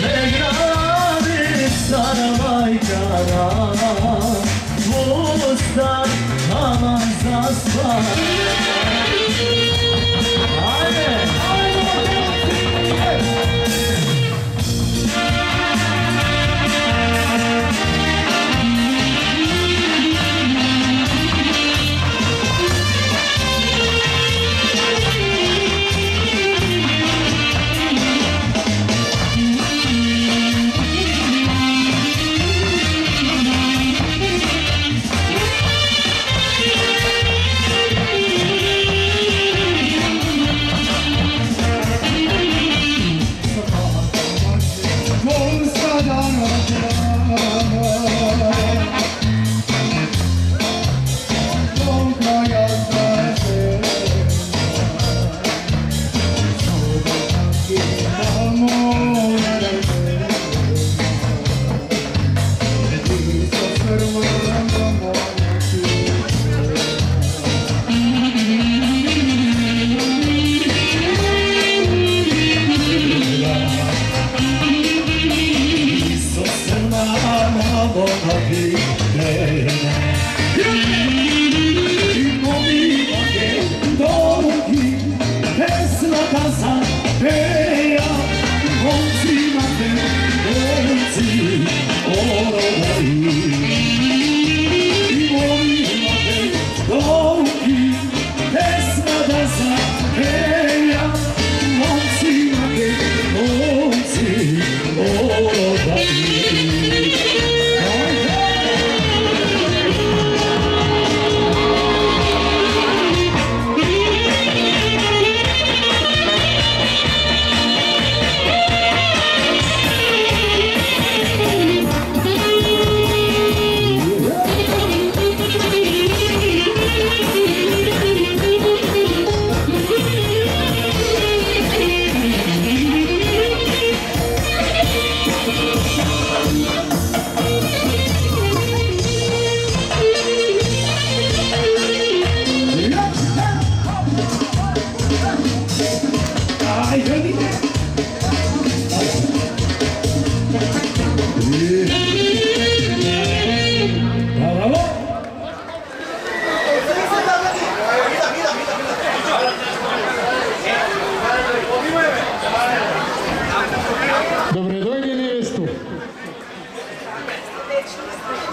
Ne gradi stara majka, Mosta aman zasvaj.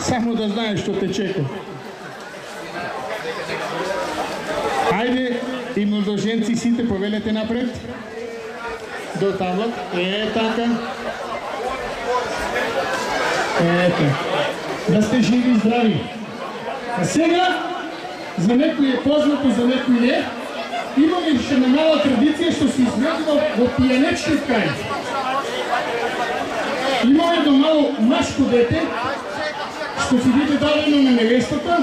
Само да знаеш што те чека. Ајде, и младоженци сите повелете напред. До таблот. Така. Ето. Да сте живи и здрави. А сега, за некој е познато, за некој не, имаме уште една мала традиција што се изградува во пијанечки крај. Имаме едно мало машко дете, што си биде дадено на невестата,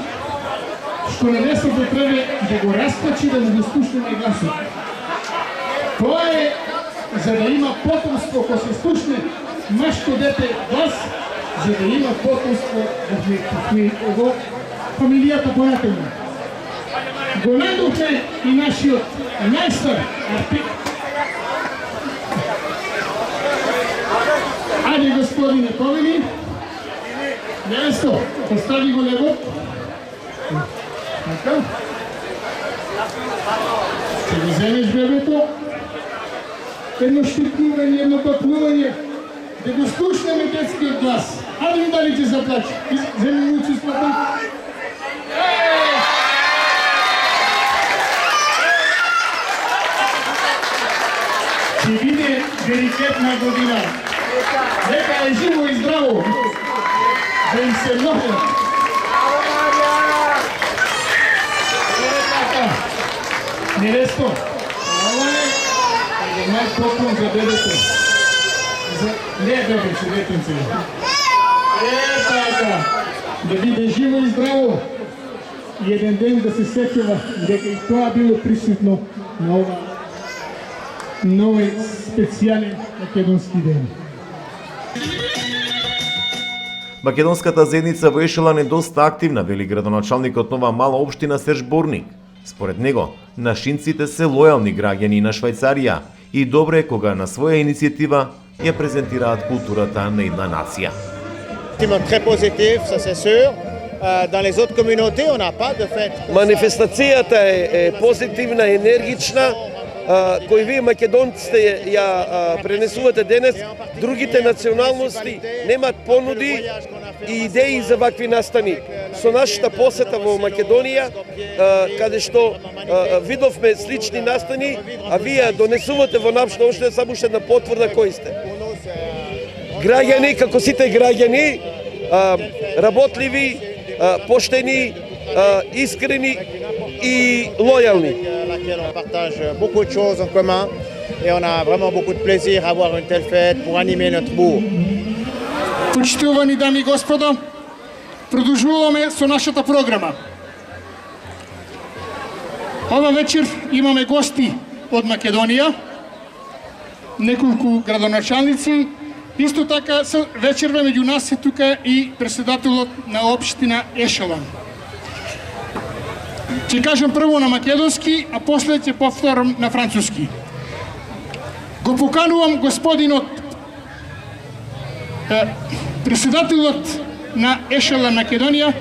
што невестата треба да го разпачи, да му го спушне на гласот. Тоа е за да има потомство, ако се спушне машко дете глас, за да има потомство во фамилијата понатаму. Го најдохме и нашиот најстар артик. Ајде, господине Ковини, невесто, постави го левот. Така. Ще го вземеш бебето. Едно штипнување, едно папнување. Да го слушнеме детскиот глас. Ајде ми дали ќе заплачи. Земи муци спатан. Ќе биде великетна година. Нека е живо и здраво. Да им се mnogo. Невесто, ова е најпоклон за бебето. Не бебече, детенце. Така. Да биде живо и здраво. И еден ден да се сетива дека и тоа било присутно на ова нови специјален македонски ден. Македонската заедница во Ешелан е доста активна, вели градоначалникот на ова мала општина Серж Борник. Според него, нашинците се лојални граѓани на Швајцарија и добро е кога на своја иницијатива ја презентираат културата на една нација. Très positif, ça c'est sûr. Dans les autres communautés, on n'a pas de fête. Манифестацијата е позитивна, енергична, кој вие македонците ја пренесувате денес, другите националности немат понуди и идеи за вакви настани. Со нашата посета во Македонија, каде што видовме слични настани, а вие донесувате во нашата општина само уште една потврда кои сте. Граѓани, како сите граѓани, работливи, поштени, искрени и лојални. On partage beaucoup de choses en commun et on a vraiment beaucoup de plaisir à avoir une telle fête pour animer notre bourg. Почитувани дами и господа, продолжуваме со нашата програма. Ова вечер имаме гости од Македонија, неколку градоначалници. Исто така вечерва меѓу нас е тука и председателот на општина Ешелан. Ќе кажам прво на македонски, а после ќе повторам на француски. Го поканувам господинот председателот на Ешелан Македонија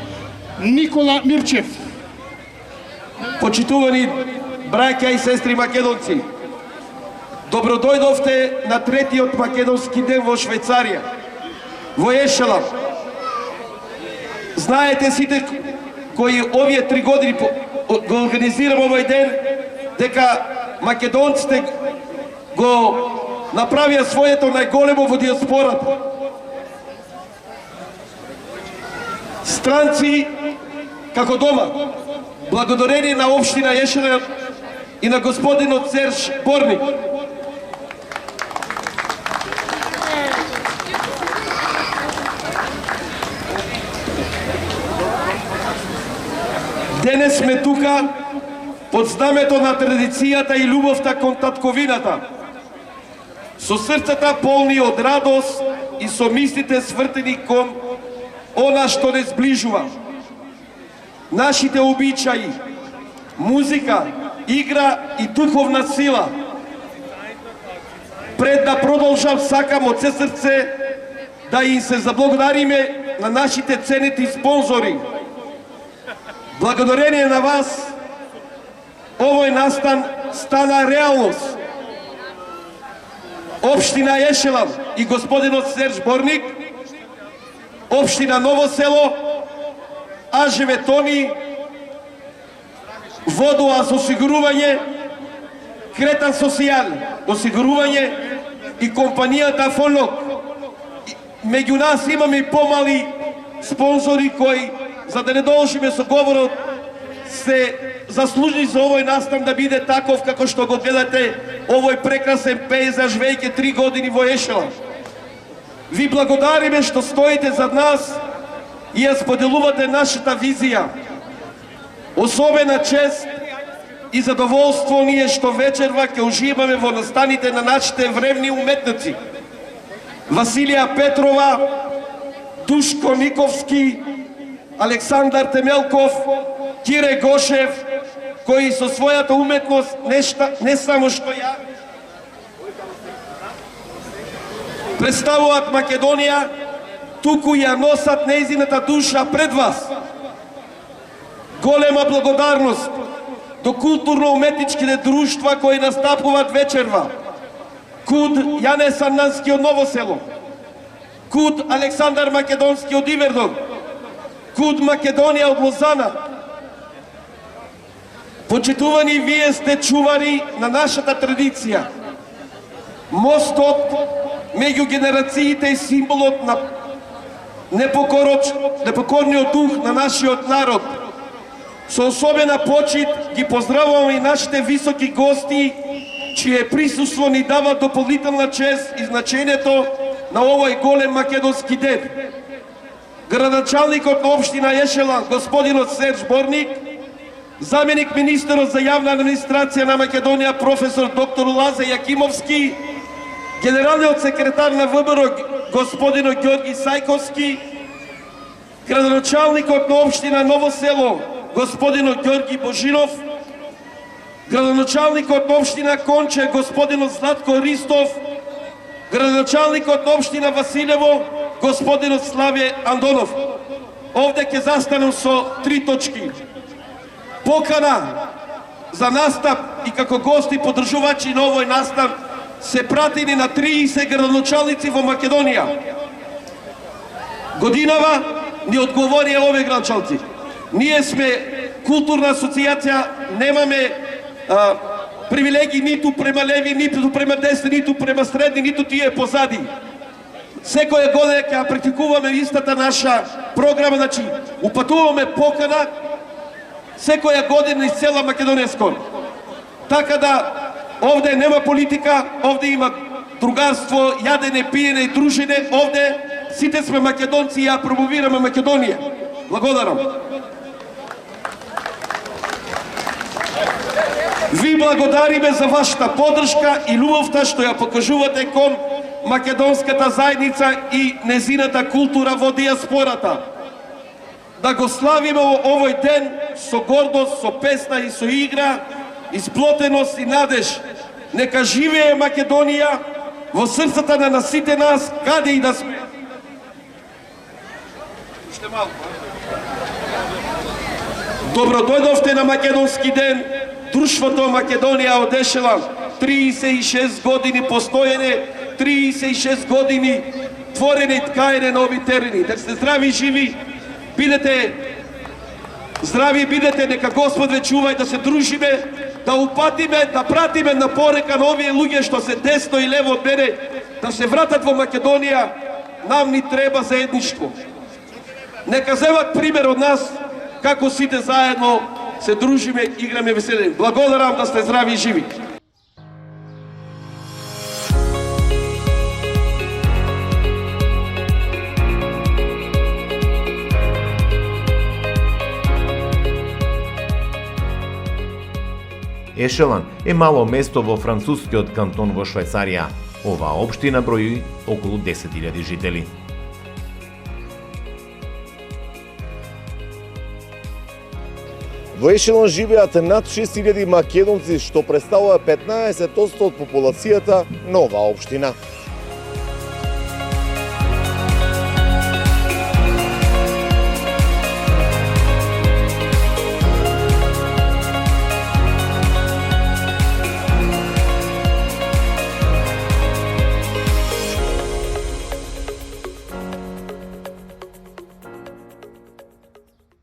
Никола Мирчев. Почитувани браќа и сестри македонци, добродојдовте на третиот македонски ден во Швајцарија, во Ешелан. Знаете сите кои овие 3 години го организираме овој ден, дека македонците го направија своето најголемо во диаспората. Странци како дома, благодарение на општина Ешелан и на господинот Серж Борник. Денес сме тука под знамето на традицијата и љубовта кон татковината, со срцата полни од радост и со мислите свртени кон она што не сближува. Нашите обичаи, музика, игра и духовна сила. Пред да продолжам, сакам од се срце да им се заблагодариме на нашите ценети спонзори. Благодарение на вас, овој настан стана реалност. Општина Ешелан и господинот Серж Борник, општина Ново село, АЖВ Тони, Водоас осигурување, Кретан Социјал осигурување и компанијата Фонлок. Меѓу нас имаме и помали спонзори кои, за да не должиме со говорот, се заслужени за овој настан да биде таков како што го гледате овој прекрасен пейзаж веќе 3 години во Ешелан. Ви благодариме што стоите зад нас и ја споделувате нашата визија. Особена чест и задоволство ни е што вечерва ќе уживаме во настаните на нашите вревни уметници. Василија Петрова, Душко Никовски, Александар Темелков, Кире Гошев, кои со својата уметност не само што ја представуваат Македонија, туку ја носат нејзината душа пред вас. Голема благодарност до културно-уметничките друштва кои настапуваат вечерва. КУД Јане Саннански од Ново село, КУД Александар Македонски од Ивердон, КУД Македонија од Лозана. Почитувани, вие сте чувари на нашата традиција. Мостот меѓу генерациите и символот на непокорниот дух на нашиот народ. Со особена почит ги поздравуваме и нашите високи гости, чие присуство ни дава дополнителна чест и значењето на овој голем македонски ден. Градоначалникот на општина Ешелан, господинот Серж Борник, заменик министерот за јавна администрација на Македонија, професор доктор Лаза Јакимовски, генералниот секретар на ВМРО, господинот Ѓорги Сајковски, градоначалникот на општина Ново село, господинот Ѓорги Божинов, градоначалникот на општина Конче, господинот Златко Ристов, градоначалникот на општина Василево, господинот Славе Андонов. Овде ќе застанем со 3 точки. Покана за настап и како гости поддржувачи на овој настап се пратени на 30 градоначалници во Македонија. Годинава ни одговорија овие градоначалници. Ние сме културна асоцијација, немаме привилегии ниту према леви, ниту према десни, ниту према средни, ниту тие позади. Секоја година ќе практикуваме истата наша програма, значи упатуваме покана секоја година из цела Македонија скоро. Така да овде нема политика, овде има другарство, јадене, пиене и дружење, овде сите сме македонци и ја промовираме Македонија. Благодарам. Ви благодариме за вашата поддршка и љубовта што ја покажувате кон македонската заедница и незината култура во диаспората. Да го славиме овој ден со гордост, со песна и со игра, исплотеност и надеж. Нека живее Македонија во срцата на сите нас, каде и да сме. Уште малку. Добро дојдовте на Македонски ден. Друштвото Македонија од Ешелан, 36 години постоење, 36 години творење и ткаење на овие терени. Да сте здрави и живи, бидете здрави, бидете, нека Господ ве чува и да се дружиме, да упатиме, да пратиме на порека на овие луѓе што се десно и лево од мене, да се вратат во Македонија. Нам ни треба заедништво. Нека земат пример од нас, како сите заедно се дружиме, играме веселе. Благодарам, да сте здрави и живи. Ешелан е мало место во францускиот кантон во Швајцарија. Оваа општина брои околу 10.000 жители. Во Ешелон живеат над 6.000 македонци, што представува 15% од популацијата на оваа општина.